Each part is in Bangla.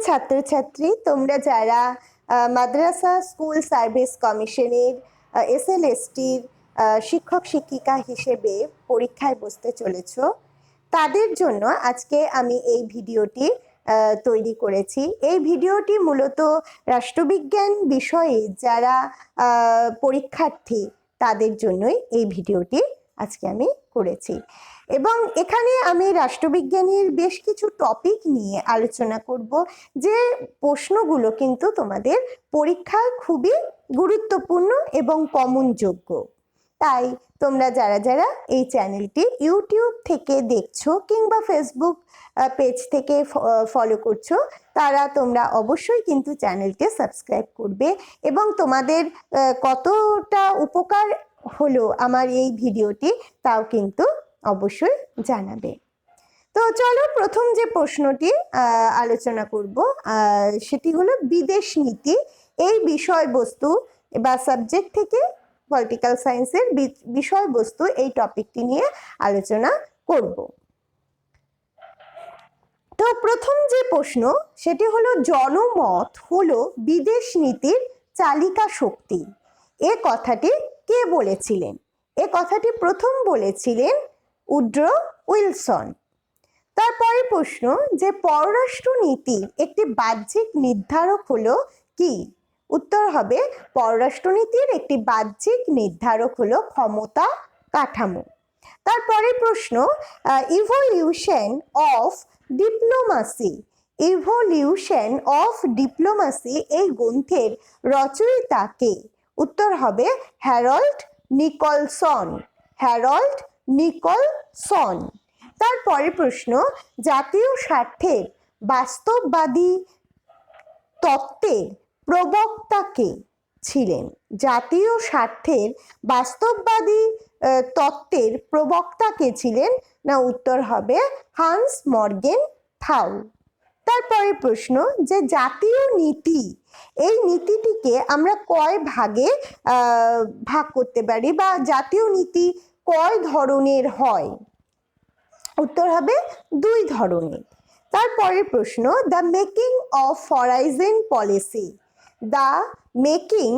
ছাত্রছাত্রী, তোমরা যারা মাদ্রাসা স্কুল সার্ভিস কমিশনের এসএলএসটির শিক্ষক শিক্ষিকা হিসেবে পরীক্ষায় বসতে চলেছ, তাদের জন্য আজকে আমি এই ভিডিওটি তৈরি করেছি। এই ভিডিওটি মূলত রাষ্ট্রবিজ্ঞান বিষয়ে যারা পরীক্ষার্থী তাদের জন্যই এই ভিডিওটি আজকে আমি করেছি। এবং এখানে আমি রাষ্ট্রবিজ্ঞানের বেশ কিছু টপিক নিয়ে আলোচনা করব, যে প্রশ্নগুলো কিন্তু তোমাদের পরীক্ষায় খুবই গুরুত্বপূর্ণ এবং কমনযোগ্য। তাই তোমরা যারা যারা এই চ্যানেলটি ইউটিউব থেকে দেখছো কিংবা ফেসবুক পেজ থেকে ফলো করছো, তারা তোমরা অবশ্যই কিন্তু চ্যানেলটি সাবস্ক্রাইব করবে এবং তোমাদের কতটা উপকার হলো আমার এই ভিডিওটি তাও কিন্তু অবশ্যই জানাবে। তো চলো, প্রথম যে প্রশ্নটি আলোচনা করব সেটি হলো বিদেশ নীতি। এই বিষয়বস্তু বা সাবজেক্ট থেকে পলিটিক্যাল সায়েন্সের বিষয়বস্তু এই টপিকটি নিয়ে আলোচনা করব। তো প্রথম যে প্রশ্ন সেটি হলো, জনমত হলো বিদেশ নীতির চালিকা শক্তি। এ কথাটি কে বলেছিলেন? এ কথাটি প্রথম বলেছিলেন উড্রো উইলসন। তারপরে প্রশ্ন, যে পররাষ্ট্র নীতির একটি বাহ্যিক নির্ধারক হলো কি? উত্তর হবে, পররাষ্ট্রনীতির একটি বাহ্যিক নির্ধারক হলো ক্ষমতা কাঠামো। তারপরে প্রশ্ন, evolution of diplomacy. Evolution of diplomacy এই গ্রন্থের রচয়িতা কে? উত্তর হবে হ্যারল্ড নিকলসন। Harold Nicholson. তারপরে প্রশ্ন, জাতীয় স্বার্থের বাস্তববাদী তত্ত্বের প্রবক্তা কে ছিলেন? জাতীয় স্বার্থের বাস্তববাদী তত্ত্বের প্রবক্তা কে ছিলেন? না, উত্তর হবে হান্স মর্গেন থাউ। তারপরে প্রশ্ন, যে জাতীয় নীতি, এই নীতিটিকে আমরা কয় ভাগে ভাগ করতে পারি বা জাতীয় নীতি কয় ধরনের হয়? উত্তর হবে দুই ধরনের। তারপরের প্রশ্ন, the making of foreign policy. The making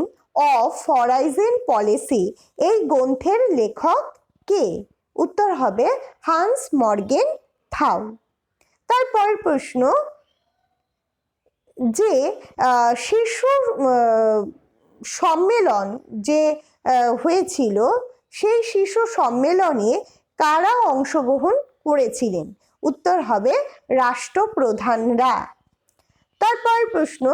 of foreign policy এই গ্রন্থের লেখক কে? উত্তর হবে হান্স মর্গেন থাউ। তারপরের প্রশ্ন, যে শীর্ষ সম্মেলন যে হয়েছিল, সেই শীর্ষ সম্মেলনে কারা অংশগ্রহণ করেছিলেন? উত্তর হবে রাষ্ট্রপ্রধানরা। তারপর প্রশ্ন,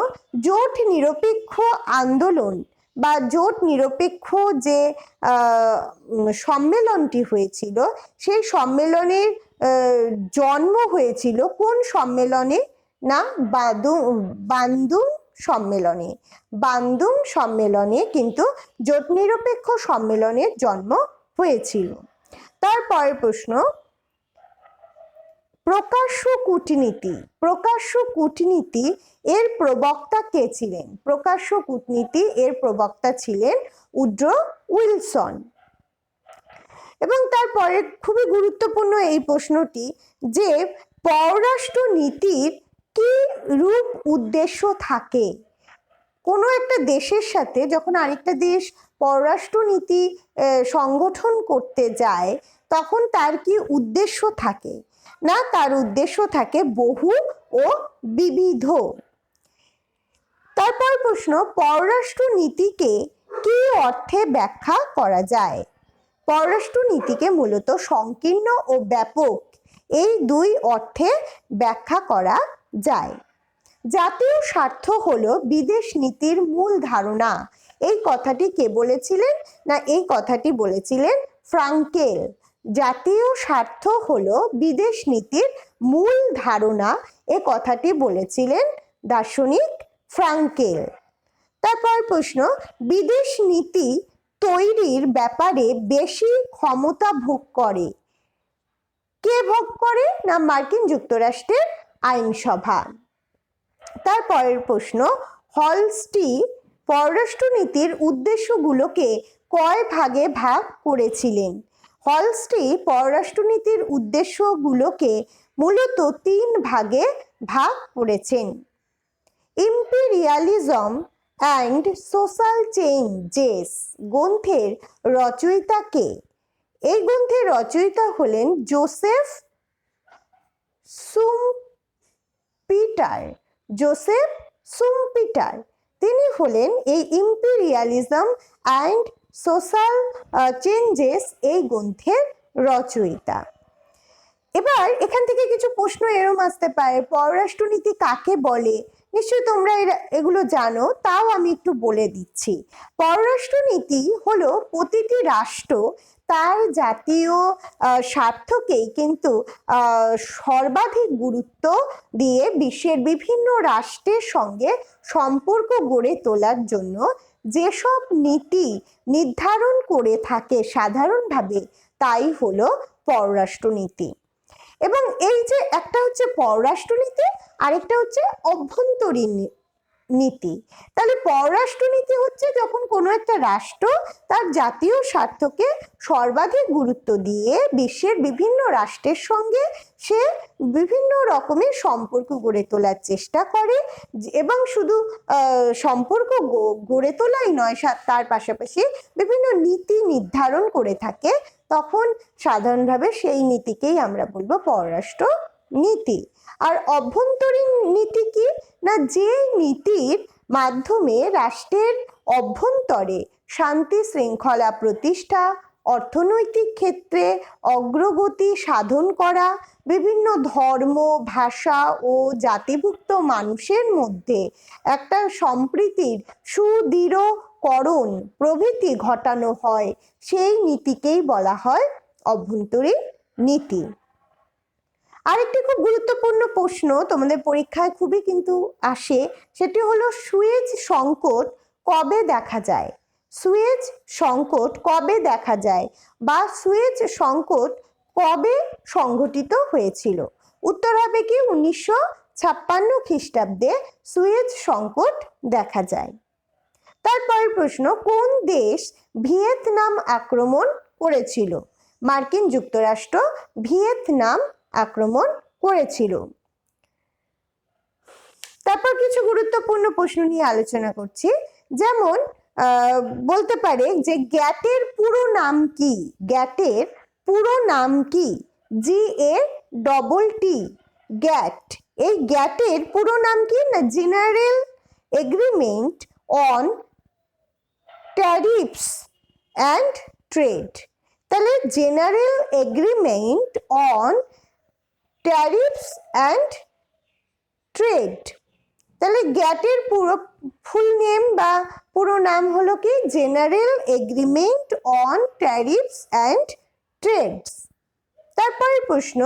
জোট নিরপেক্ষ আন্দোলন বা জোট নিরপেক্ষ যে সম্মেলনটি হয়েছিল, সেই সম্মেলনের জন্ম হয়েছিল কোন সম্মেলনে? না, বান্দুং সম্মেলনে। বান্দুং সম্মেলনে কিন্তু জোট নিরপেক্ষ সম্মেলনের জন্ম হয়েছিল। তারপরের প্রশ্ন, প্রকাশ্য কূটনীতি। প্রকাশ্য কূটনীতি এর প্রবক্তা কে ছিলেন? প্রকাশ্য কূটনীতি এর প্রবক্তা ছিলেন উড্রো উইলসন। এবং তারপরে খুবই গুরুত্বপূর্ণ এই প্রশ্নটি, যে পররাষ্ট্র নীতির কি রূপ উদ্দেশ্য থাকে? কোনো একটা দেশের সাথে যখন আরেকটা দেশ পররাষ্ট্র নীতি সংগঠন করতে যায়, তখন তার কি উদ্দেশ্য থাকে? না, তার উদ্দেশ্য থাকে বহু ও বিবিধ। তারপর প্রশ্ন, পররাষ্ট্র নীতিকে কি অর্থে ব্যাখ্যা করা যায়? পররাষ্ট্র নীতিকে মূলত সংকীর্ণ ও ব্যাপক, এই দুই অর্থে ব্যাখ্যা করা যায়। জাতীয় স্বার্থ হলো বিদেশ নীতির মূল ধারণা। এই কথাটি কে বলেছিলেন? না, এই কথাটি বলেছিলেন ফ্রাঙ্কেল। জাতীয় স্বার্থ হলো বিদেশ নীতির মূল ধারণা, এ কথাটি বলেছিলেন দার্শনিক ফ্রাঙ্কেল। তারপর প্রশ্ন, বিদেশ নীতি তৈরির ব্যাপারে বেশি ক্ষমতা ভোগ করে কে? ভোগ করে? না, মার্কিন যুক্তরাষ্ট্রের আইনসভা। তারপরের প্রশ্ন, হলস্টি পররাষ্ট্রনীতির উদ্দেশ্যগুলোকে কয় ভাগে ভাগ করেছিলেন? হলস্টি পররাষ্ট্রনীতির উদ্দেশ্যগুলোকে মূলত 3 ভাগে ভাগ করেছেন। ইম্পেরিয়ালিজম অ্যান্ড সোশ্যাল চেঞ্জেস গ্রন্থের রচয়িতা কে? এই গ্রন্থের রচয়িতা হলেন জোসেফ সুমপিটার। জোসেফ সুমপিটার তিনি হলেন এই ইম্পেরিয়ালিজম অ্যান্ড সোশ্যাল চেঞ্জেস এই গ্রন্থের রচয়িতা। এবার এখান থেকে কিছু প্রশ্ন এরম আসতে পারে, পররাষ্ট্রনীতি কাকে বলে? নিশ্চয়ই তোমরা এগুলো জানো, তাও আমি একটু বলে দিচ্ছি। পররাষ্ট্রনীতি হলো প্রতিটি রাষ্ট্র তার জাতীয় স্বার্থকেই কিন্তু সর্বাধিক গুরুত্ব দিয়ে বিশ্বের বিভিন্ন রাষ্ট্রের সঙ্গে সম্পর্ক গড়ে তোলার জন্য যেসব নীতি নির্ধারণ করে থাকে সাধারণভাবে, তাই হলো পররাষ্ট্রনীতি। এবং এই যে একটা হচ্ছে পররাষ্ট্রনীতি, আরেকটা হচ্ছে অভ্যন্তরীণ নীতি। তাহলে পররাষ্ট্রনীতি হচ্ছে যখন কোনো একটা রাষ্ট্র তার জাতীয় স্বার্থকে সর্বাধিক গুরুত্ব দিয়ে বিশ্বের বিভিন্ন রাষ্ট্রের সঙ্গে সে বিভিন্ন রকমের সম্পর্ক গড়ে তোলার চেষ্টা করে, এবং শুধু সম্পর্ক গড়ে তোলাই নয়, তার পাশাপাশি বিভিন্ন নীতি নির্ধারণ করে থাকে, তখন সাধারণভাবে সেই নীতিকেই আমরা বলবো পররাষ্ট্র নীতি। আর অভ্যন্তরীণ নীতি কি না, যে নীতির মাধ্যমে রাষ্ট্রের অভ্যন্তরে শান্তি শৃঙ্খলা প্রতিষ্ঠা, অর্থনৈতিক ক্ষেত্রে অগ্রগতি সাধন করা, বিভিন্ন ধর্ম ভাষা ও জাতিভুক্ত মানুষের মধ্যে একটা সম্প্রীতির সুদৃঢ়করণ প্রভৃতি ঘটানো হয়, সেই নীতিকেই বলা হয় অভ্যন্তরীণ নীতি। আরেকটি খুব গুরুত্বপূর্ণ প্রশ্ন তোমাদের পরীক্ষায় খুবই কিন্তু আসে, সেটি হলো সুয়েজ সংকট কবে দেখা যায়? সুয়েজ সংকট কবে দেখা যায় বা সুয়েজ সংকট কবে সংঘটিত হয়েছিল? উত্তর হবে কি 1956 খ্রিস্টাব্দে সুয়েজ সংকট দেখা যায়। তারপরের প্রশ্ন, কোন দেশ ভিয়েতনাম আক্রমণ করেছিল? মার্কিন যুক্তরাষ্ট্র ভিয়েতনাম আক্রমণ করেছিল। তারপর কিছু গুরুত্বপূর্ণ প্রশ্ন নিয়ে আলোচনা করছি, যেমন বলতে পারে যে গ্যাটের পুরো নাম কি? গ্যাটের পুরো নাম কি? GATT, গ্যাট। এই গ্যাটের পুরো নাম কি না, general agreement on tariffs and trade. তাহলে general agreement on tariffs and trade, তাহলে গ্যাটের পুরো ফুল নেম বা পুরো নাম হলো কি, general agreement on tariffs and trades. তারপরের প্রশ্ন,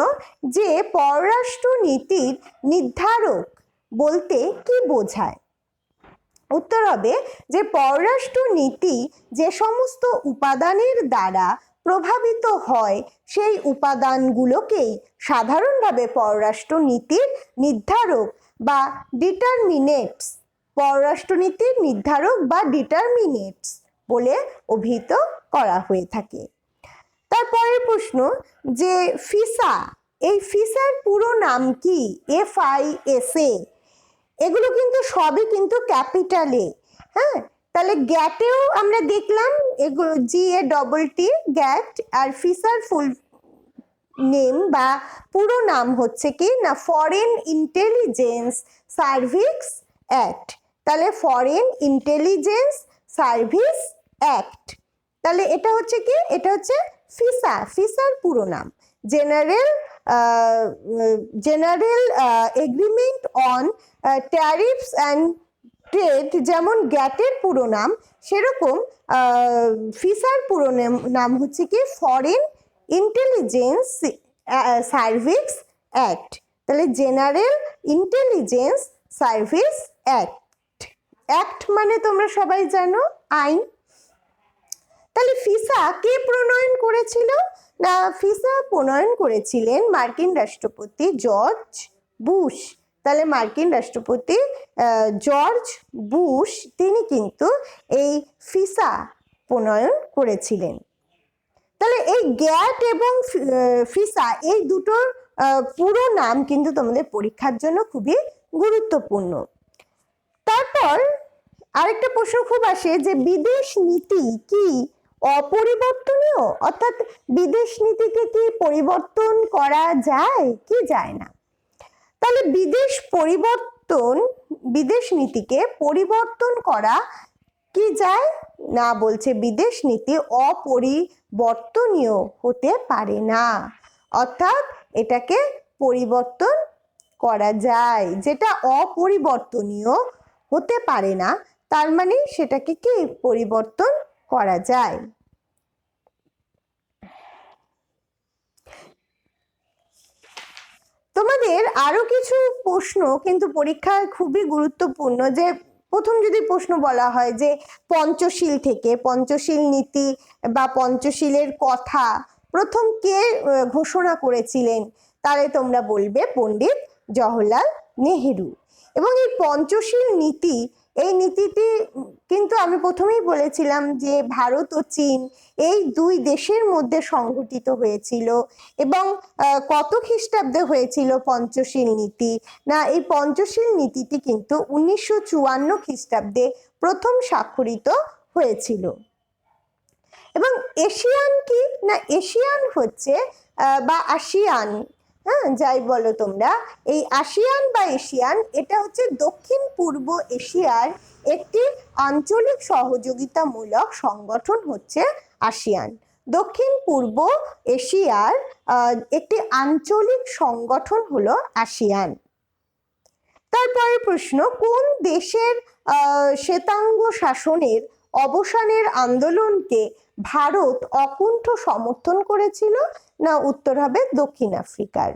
যে পররাষ্ট্র নীতির নির্ধারক বলতে কি বোঝায়? উত্তর হবে যে পররাষ্ট্র নীতি যে সমস্ত উপাদানের দ্বারা প্রভাবিত হয়, সেই উপাদানগুলোকেই সাধারণভাবে পররাষ্ট্র নীতির নির্ধারক বা ডিটারমিনেটস, পররাষ্ট্রনীতির নির্ধারক বা ডিটারমিনেটস বলে অভিহিত করা হয়ে থাকে। তারপরের প্রশ্ন, যে ফিসা, এই ফিসার পুরো নাম কি? FISA, এগুলো কিন্তু সবই কিন্তু ক্যাপিটালে। হ্যাঁ, তাহলে গ্যাটেও আমরা দেখলাম এগুলো GATT, গ্যাট। আর ফিসার ফুল নেম বা পুরো নাম হচ্ছে কি না, ফরেন ইন্টেলিজেন্স সার্ভিস অ্যাক্ট। তাহলে ফরেন ইন্টেলিজেন্স সার্ভিস অ্যাক্ট, তাহলে এটা হচ্ছে কি, এটা হচ্ছে ফিসা। ফিসার পুরো নাম general agreement on tariffs and trade, যেমন গ্যাটের পুরো নাম, সেরকম ফিসার পুরো নাম হচ্ছে কি ফরেন ইন্টেলিজেন্স সার্ভিস অ্যাক্ট। তাহলে general intelligence service act. Act মানে তোমরা সবাই জানো আইন। তাহলে ফিসা কে প্রণয়ন করেছিল না, ফিসা প্রণয়ন করেছিলেন মার্কিন রাষ্ট্রপতি জর্জ বুশ। তাহলে মার্কিন রাষ্ট্রপতি জর্জ বুশ তিনি কিন্তু এই ফিসা প্রণয়ন করেছিলেন। তাহলে এই গ্যাট এবং ফিসা এই দুটোর পুরো নাম কিন্তু তোমাদের পরীক্ষার জন্য খুবই গুরুত্বপূর্ণ। তারপর আরেকটা প্রশ্ন খুব আসে যে বিদেশ নীতি কি অপরিবর্তনীয়, অর্থাৎ বিদেশ নীতিকে কি পরিবর্তন করা যায় কি যায় না। তাহলে বিদেশ নীতিকে পরিবর্তন করা কি যায় না, বলছে বিদেশ নীতি অপরিবর্তনীয় হতে পারে না, অর্থাৎ এটাকে পরিবর্তন করা যায়। যেটা অপরিবর্তনীয় হতে পারে না তার মানে সেটাকে কি পরিবর্তন করা যায়। তোমাদের আরো কিছু প্রশ্ন কিন্তু পরীক্ষায় খুবই গুরুত্বপূর্ণ। যে প্রথম যদি প্রশ্ন বলা হয় যে পঞ্চশীল থেকে, পঞ্চশীল নীতি বা পঞ্চশীলের কথা প্রথম কে ঘোষণা করেছিলেন, তাহলে তোমরা বলবে পণ্ডিত জওহরলাল নেহেরু। এবং এই পঞ্চশীল নীতি, এই নীতিটি কিন্তু আমি প্রথমেই বলেছিলাম যে ভারত ও চীন এই দুই দেশের মধ্যে সংঘটিত হয়েছিল। এবং কত খ্রিস্টাব্দে হয়েছিল পঞ্চশীল নীতি না, এই পঞ্চশীল নীতিটি কিন্তু 1954 খ্রিস্টাব্দে প্রথম স্বাক্ষরিত হয়েছিল। এবং এশিয়ান কি না, এশিয়ান হচ্ছে বা আসিয়ান, হ্যাঁ যাই বলো তোমরা, এই আসিয়ান বা এশিয়ান এটা হচ্ছে দক্ষিণ পূর্ব এশিয়ার একটি আঞ্চলিক সহযোগিতামূলক সংগঠন হচ্ছে আসিয়ান। দক্ষিণ পূর্ব এশিয়ার একটি আঞ্চলিক সংগঠন হলো আসিয়ান। তারপরের প্রশ্ন, কোন দেশের শ্বেতাঙ্গ শাসনের অবসানের আন্দোলনকে ভারত অকুণ্ঠ সমর্থন করেছিল না, উত্তর হবে দক্ষিণ আফ্রিকার।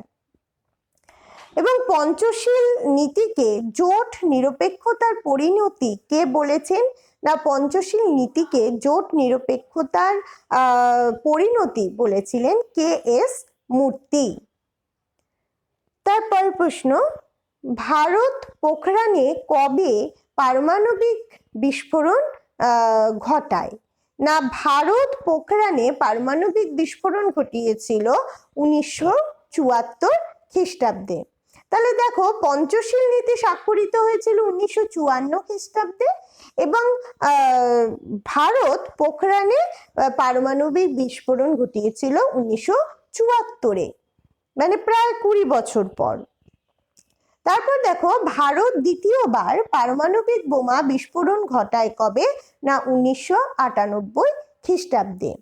এবং পঞ্চশীল নীতিকে জোট নিরপেক্ষতার পরিণতি কে বলেছেন না, পঞ্চশীল নীতিকে জোট নিরপেক্ষতার পরিণতি বলেছিলেন KS মূর্তি। তারপর প্রশ্ন, ভারত পোখরানে কবে পারমাণবিক বিস্ফোরণ ঘটায় না, ভারত পোখরানে পারমাণবিক বিস্ফোরণ ঘটিয়েছিল 1974 খ্রিস্টাব্দে। তাহলে দেখো পঞ্চশীল নীতি স্বাক্ষরিত হয়েছিল 1954 খ্রিস্টাব্দে এবং ভারত পোখরানে পারমাণবিক বিস্ফোরণ ঘটিয়েছিল 1974-এ, মানে প্রায় 20 বছর পর। তারপর দেখো ভারত দ্বিতীয়বার পারমাণবিক বোমা বিস্ফোরণ ঘটায় কবে না, 1998 খ্রিস্টাব্দে।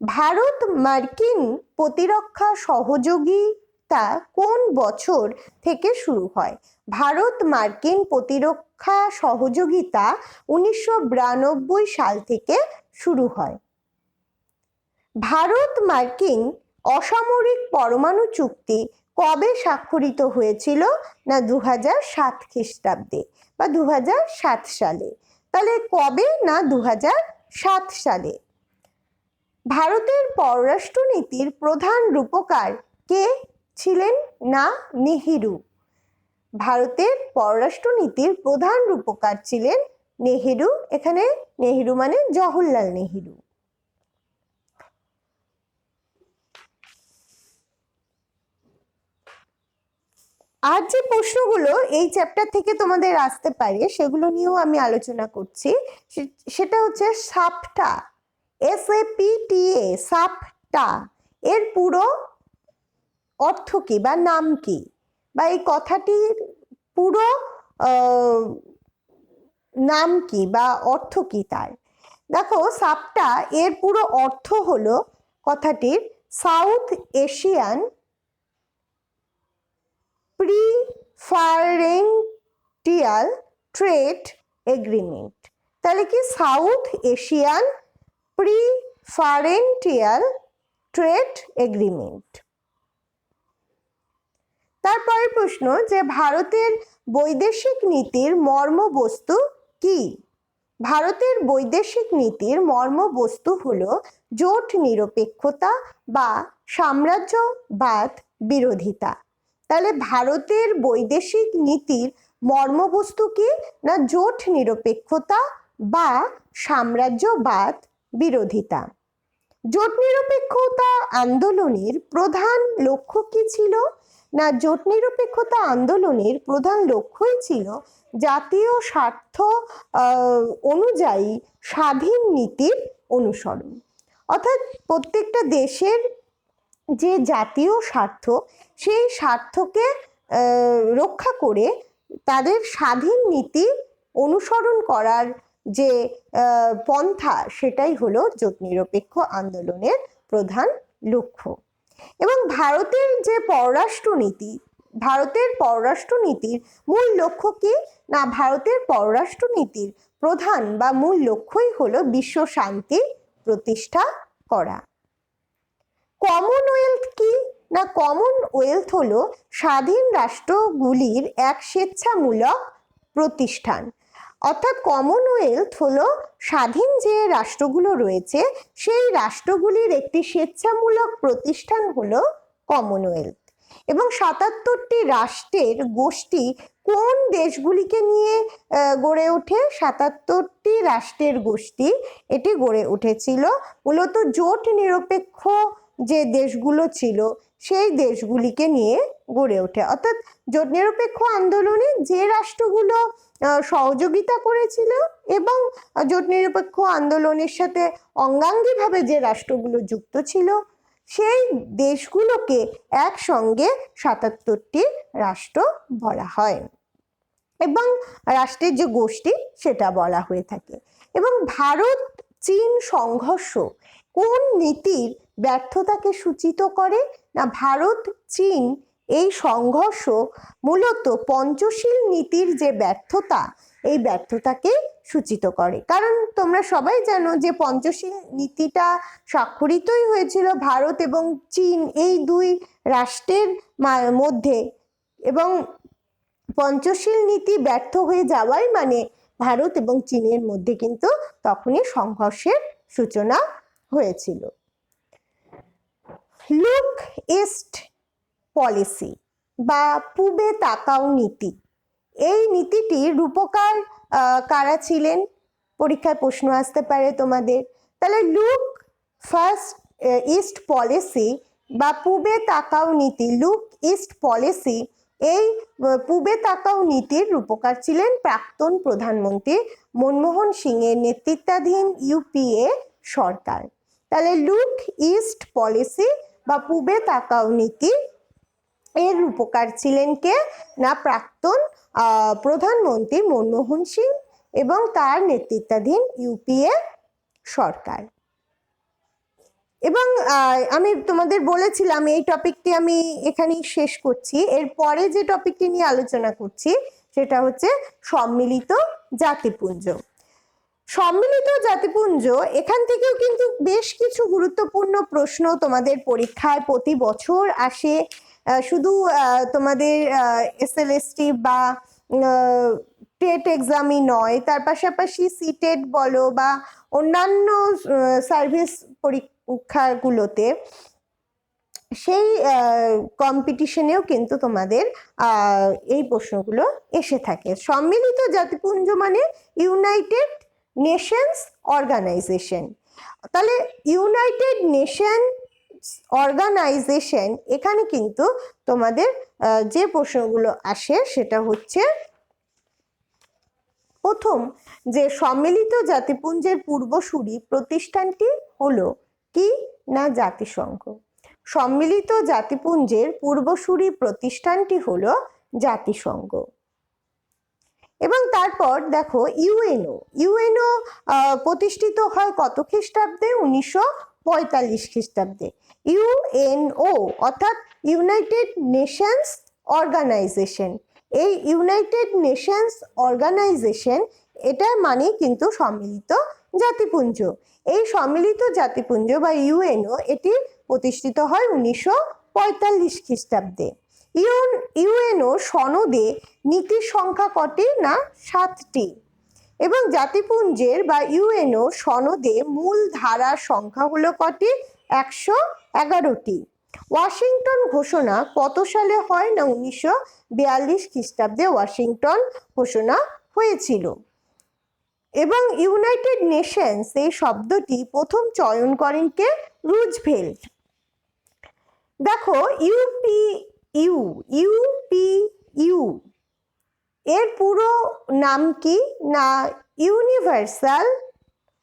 ভারত মার্কিন প্রতিরক্ষা সহযোগিতা কোন বছর থেকে শুরু হয়? ভারত মার্কিন প্রতিরক্ষা সহযোগিতা 1992 সাল থেকে শুরু হয়। ভারত মার্কিন অসামরিক পরমাণু চুক্তি কবে স্বাক্ষরিত হয়েছিল না, 2007 খ্রিস্টাব্দে বা 2007 সালে। তাহলে কবে না, 2007 সালে। ভারতের পররাষ্ট্রনীতির প্রধান রূপকার কে ছিলেন না, নেহেরু। ভারতের পররাষ্ট্রনীতির প্রধান রূপকার ছিলেন নেহেরু। এখানে নেহেরু মানে জওহরলাল নেহেরু। আর যে প্রশ্নগুলো এই চ্যাপ্টার থেকে তোমাদের আসতে পারে সেগুলো নিয়েও আমি আলোচনা করছি। সেটা হচ্ছে সাপটা, SAPTA, সাপটা এর পুরো অর্থ কি বা নাম কি, বা এই কথাটির পুরো নাম কি বা অর্থ কি তার। দেখো সাপটা এর পুরো অর্থ হলো কথাটির সাউথ এশিয়ান প্রিফারেন্টিয়াল ট্রেড এগ্রিমেন্ট। তাহলে কি সাউথ এশিয়ান প্রিফারেন্টিয়াল ট্রেড এগ্রিমেন্ট। তারপরের প্রশ্ন যে ভারতের বৈদেশিক নীতির মর্মবস্তু কি? ভারতের বৈদেশিক নীতির মর্মবস্তু হলো জোট নিরপেক্ষতা বা সাম্রাজ্যবাদ বিরোধিতা। তাহলে ভারতের বৈদেশিক নীতির মর্মবস্তু কি না, জোট নিরপেক্ষতা বা সাম্রাজ্যবাদ বিরোধিতা। জোট নিরপেক্ষতা আন্দোলনের প্রধান লক্ষ্য কি ছিল না জোট নিরপেক্ষতা আন্দোলনের প্রধান লক্ষ্যই ছিল জাতীয় স্বার্থ অনুযায়ী স্বাধীন নীতির অনুসরণ। অর্থাৎ প্রত্যেকটা দেশের যে জাতীয় স্বার্থ, সেই স্বার্থকে রক্ষা করে তাদের স্বাধীন নীতি অনুসরণ করার যে পন্থা, সেটাই হলো জোট নিরপেক্ষ আন্দোলনের প্রধান লক্ষ্য। এবং ভারতের যে পররাষ্ট্রনীতি, ভারতের পররাষ্ট্রনীতির মূল লক্ষ্য কি না, ভারতের পররাষ্ট্রনীতির প্রধান বা মূল লক্ষ্যই হলো বিশ্ব শান্তি প্রতিষ্ঠা করা। কমনওয়েলথ কি না, কমনওয়েলথ হলো স্বাধীন রাষ্ট্রগুলির এক স্বেচ্ছামূলক প্রতিষ্ঠান। অর্থাৎ কমনওয়েলথ হলো স্বাধীন যে রাষ্ট্রগুলো রয়েছে সেই রাষ্ট্রগুলির একটি স্বেচ্ছামূলক প্রতিষ্ঠান হলো কমনওয়েলথ। এবং ৭৭টি রাষ্ট্রের গোষ্ঠী কোন দেশগুলিকে নিয়ে গড়ে ওঠে? ৭৭টি রাষ্ট্রের গোষ্ঠী এটি গড়ে উঠেছিল মূলত জোট নিরপেক্ষ যে দেশগুলো ছিল সেই দেশগুলিকে নিয়ে গড়ে ওঠে। অর্থাৎ জোট নিরপেক্ষ আন্দোলনে যে রাষ্ট্রগুলো সহযোগিতা করেছিল এবং জোট নিরপেক্ষ আন্দোলনের সাথে অঙ্গাঙ্গিভাবে যে রাষ্ট্রগুলো যুক্ত ছিল সেই দেশগুলোকে একসঙ্গে ৭৭টি রাষ্ট্র বলা হয় এবং রাষ্ট্রের যে গোষ্ঠী সেটা বলা হয়ে থাকে। এবং ভারত চীন সংঘর্ষ কোন নীতির ব্যর্থতাকে সূচিত করে না, ভারত চীন এই সংঘর্ষ মূলত পঞ্চশীল নীতির যে ব্যর্থতা, এই ব্যর্থতাকে সূচিত করে। কারণ তোমরা সবাই জানো যে পঞ্চশীল নীতিটা স্বাক্ষরিতই হয়েছিল ভারত এবং চীন এই দুই রাষ্ট্রের মধ্যে, এবং পঞ্চশীল নীতি ব্যর্থ হয়ে যাওয়াই মানে ভারত এবং চীনের মধ্যে কিন্তু তখনই সংঘর্ষের সূচনা হয়েছিল। লুক ইস্ট পলিসি বা পূবে তাকাও নীতি, এই নীতিটির রূপকার কারা ছিলেন? পরীক্ষায় প্রশ্ন আসতে পারে তোমাদের। তাহলে লুক ফার্স্ট ইস্ট পলিসি বা পূবে তাকাও নীতি, লুক ইস্ট পলিসি, এই পূবে তাকাও নীতির রূপকার ছিলেন প্রাক্তন প্রধানমন্ত্রী মনমোহন সিং এর নেতৃত্বাধীন ইউপিএ সরকার। তাহলে লুক ইস্ট পলিসি বা পূবে তাকাও নীতি এর রূপকার ছিলেন কে না, প্রাক্তন প্রধানমন্ত্রী মনমোহন সিং এবং তার নেতৃত্বাধীন ইউপিএ সরকার। এবং আমি তোমাদের বলেছিলাম এই টপিকটি আমি এখানেই শেষ করছি। এরপরে যে টপিকটি নিয়ে আলোচনা করছি সেটা হচ্ছে সম্মিলিত জাতিপুঞ্জ। সম্মিলিত জাতিপুঞ্জ, এখান থেকেও কিন্তু বেশ কিছু গুরুত্বপূর্ণ প্রশ্ন তোমাদের পরীক্ষায় প্রতি বছর আসে। শুধু তোমাদের এসএলএসটি বা টেট এক্সামই নয়, তার পাশাপাশি সিটেট বলো বা অন্যান্য সার্ভিস পরীক্ষাগুলোতে সেই কম্পিটিশনেও কিন্তু তোমাদের এই প্রশ্নগুলো এসে থাকে। সম্মিলিত জাতিপুঞ্জ মানে ইউনাইটেড নেশনস অর্গানাইজেশন। তাহলে ইউনাইটেড নেশন অর্গানাইজেশন, এখানে কিন্তু তোমাদের যে প্রশ্নগুলো আসে সেটা হচ্ছে প্রথম যে সম্মিলিত জাতিপুঞ্জের পূর্বসূরি প্রতিষ্ঠানটি হলো কি না জাতিসংঘ। সম্মিলিত জাতিপুঞ্জের পূর্বসূরি প্রতিষ্ঠানটি হলো জাতিসংঘ। এবং তারপর দেখো ইউএনও, ইউএনও প্রতিষ্ঠিত হয় কত খ্রিস্টাব্দে? 1945 খ্রিস্টাব্দে। ইউএনও অর্থাৎ ইউনাইটেড নেশনস অর্গানাইজেশন, এই ইউনাইটেড নেশনস অর্গানাইজেশন এটা মানে কিন্তু সম্মিলিত জাতিপুঞ্জ। এই সম্মিলিত জাতিপুঞ্জ বা ইউএনও এটি প্রতিষ্ঠিত হয় 1945 খ্রিস্টাব্দে। ইউএনও সনদে নীতির সংখ্যা কটি না 7টি এবং জাতিপুঞ্জের বা ইউএনও সনদে মূল ধারার সংখ্যা হলো কটি? 111টি। ওয়াশিংটন ঘোষণা কত সালে হয় না 1942 খ্রিস্টাব্দে ওয়াশিংটন ঘোষণা হয়েছিল। এবং ইউনাইটেড নেশনস এই শব্দটি প্রথম চয়ন করেন কে? রুজভেল্ট। দেখো ইউ, ইউপিইউ এর পুরো নাম কি না ইউনিভার্সাল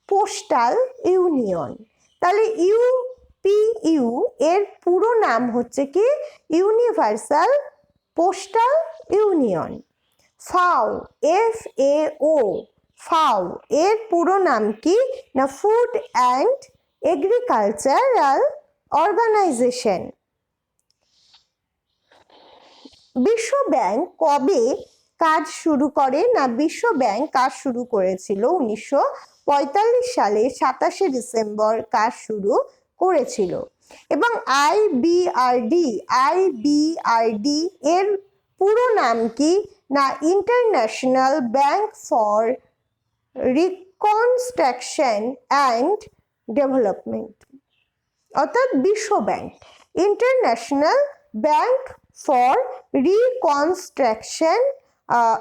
পোস্টাল ইউনিয়ন। তাহলে ইউপিইউ এর পুরো নাম হচ্ছে কি ইউনিভার্সাল পোস্টাল ইউনিয়ন। ফাও, FAO, ফাও এর পুরো নাম কি না ফুড অ্যান্ড এগ্রিকালচারাল অর্গানাইজেশন। বিশ্ব ব্যাংক কবে কাজ শুরু করে না বিশ্ব ব্যাংক কাজ শুরু করেছিল 1945 সালে 27শে ডিসেম্বর কাজ শুরু করেছিল। এবং আইবিআরডি এর পুরো নাম কি না international bank for reconstruction and development, অর্থাৎ বিশ্ব bank international bank for reconstruction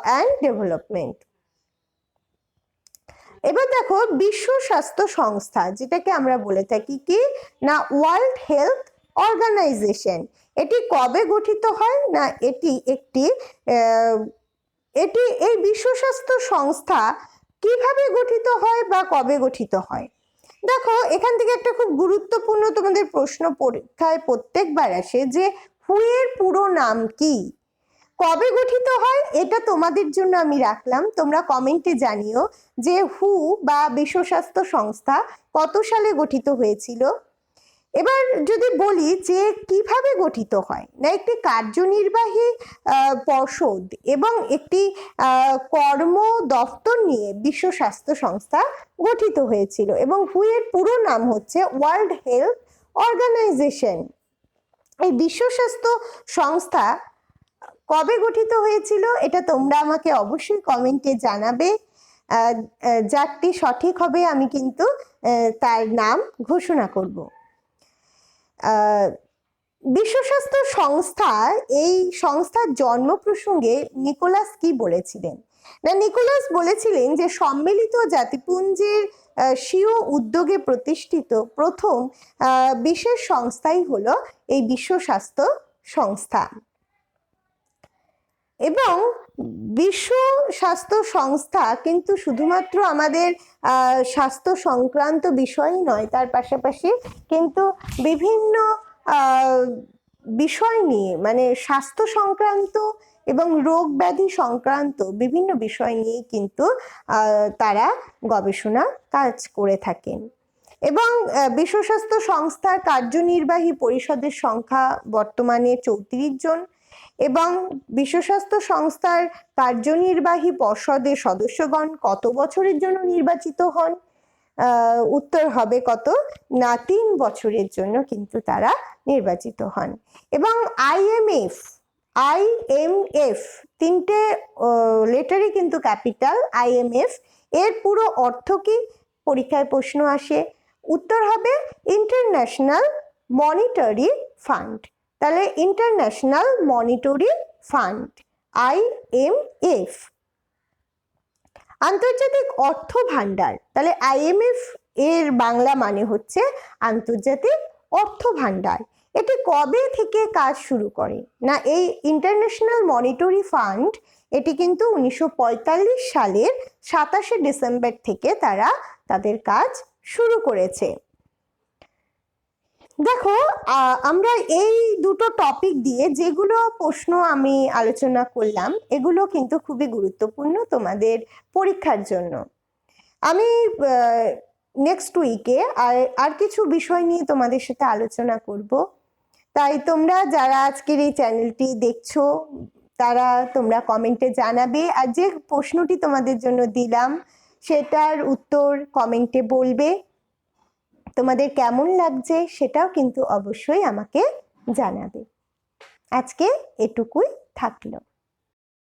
and development. এবার দেখো বিশ্ব স্বাস্থ্য সংস্থা, যেটাকে আমরা বলে থাকি কি না ওয়ার্ল্ড হেলথ অর্গানাইজেশন, এটি কবে গঠিত হয় না এই বিশ্ব স্বাস্থ্য সংস্থা কিভাবে গঠিত হয় বা কবে গঠিত হয়। দেখো এখান থেকে একটা খুব গুরুত্বপূর্ণ তোমাদের প্রশ্ন পরীক্ষায় প্রত্যেকবার আসে যে হু এর পুরো নাম কি, কবে গঠিত হয়, এটা তোমাদের জন্য আমি রাখলাম। তোমরা কমেন্টে জানিও যে হু বা বিশ্ব স্বাস্থ্য সংস্থা কত সালে গঠিত হয়েছিল। এবার যদি বলি যে কিভাবে গঠিত হয় না একটি কার্যনির্বাহী পর্ষদ এবং একটি কর্ম দপ্তর নিয়ে বিশ্ব স্বাস্থ্য সংস্থা গঠিত হয়েছিল এবং হু এর পুরো নাম হচ্ছে ওয়ার্ল্ড হেলথ অর্গানাইজেশন। এই বিশ্ব স্বাস্থ্য সংস্থা কবে গঠিত হয়েছিল এটা তোমরা আমাকে অবশ্যই কমেন্টে জানাবে। যারটি সঠিক হবে আমি কিন্তু তার নাম ঘোষণা করব। বিশ্ব স্বাস্থ্য সংস্থা, এই সংস্থার জন্ম প্রসঙ্গে নিকোলাস কি বলেছিলেন না নিকোলাস বলেছিলেন যে সম্মিলিত জাতিপুঞ্জের স্বীয় উদ্যোগে প্রতিষ্ঠিত প্রথম বিশেষ সংস্থাই হলো এই বিশ্ব স্বাস্থ্য সংস্থা। এবং বিশ্ব স্বাস্থ্য সংস্থা কিন্তু শুধুমাত্র আমাদের স্বাস্থ্য সংক্রান্ত বিষয়ই নয়, তার পাশাপাশি কিন্তু বিভিন্ন বিষয় নিয়ে মানে স্বাস্থ্য সংক্রান্ত এবং রোগ ব্যাধি সংক্রান্ত বিভিন্ন বিষয় নিয়ে কিন্তু তারা গবেষণা কাজ করে থাকেন। এবং বিশ্ব স্বাস্থ্য সংস্থার কার্যনির্বাহী পরিষদের সংখ্যা বর্তমানে 34 জন এবং বিশ্ব স্বাস্থ্য সংস্থার কার্যনির্বাহী পর্ষদের সদস্যগণ কত বছরের জন্য নির্বাচিত হন, উত্তর হবে কত না 3 বছরের জন্য কিন্তু তারা নির্বাচিত হন। এবং আইএমএফ তিনটে লেটারই কিন্তু ক্যাপিটাল আইএমএফ, এর পুরো অর্থ কি পরীক্ষায় প্রশ্ন আসে, উত্তর হবে ইন্টারন্যাশনাল মনিটারি ফান্ড। তাহলে ইন্টারন্যাশনাল মনিটারি ফান্ড IMF। আন্তর্জাতিক অর্থ ভান্ডার, তাহলে IMF এর বাংলা মানে হচ্ছে আন্তর্জাতিক অর্থ ভান্ডার। এটি কবে থেকে কাজ শুরু করে না এই ইন্টারন্যাশনাল মনিটারি ফান্ড এটি কিন্তু 1945 সালের 27শে ডিসেম্বর থেকে তারা তাদের কাজ শুরু করেছে। দেখো আমরা এই দুটো টপিক দিয়ে যেগুলো প্রশ্ন আমি আলোচনা করলাম এগুলো কিন্তু খুবই গুরুত্বপূর্ণ তোমাদের পরীক্ষার জন্য। আমি নেক্সট উইকে আর কিছু বিষয় নিয়ে তোমাদের সাথে আলোচনা করব, তাই তোমরা যারা আজকের এই চ্যানেলটি দেখছো তোমরা কমেন্টে জানাবে, আর যে প্রশ্নটি তোমাদের জন্য দিলাম সেটার উত্তর কমেন্টে বলবে। তোমাদের কেমন লাগছে সেটাও কিন্তু অবশ্যই আমাকে জানাবে। আজকে এটুকুই থাকলো।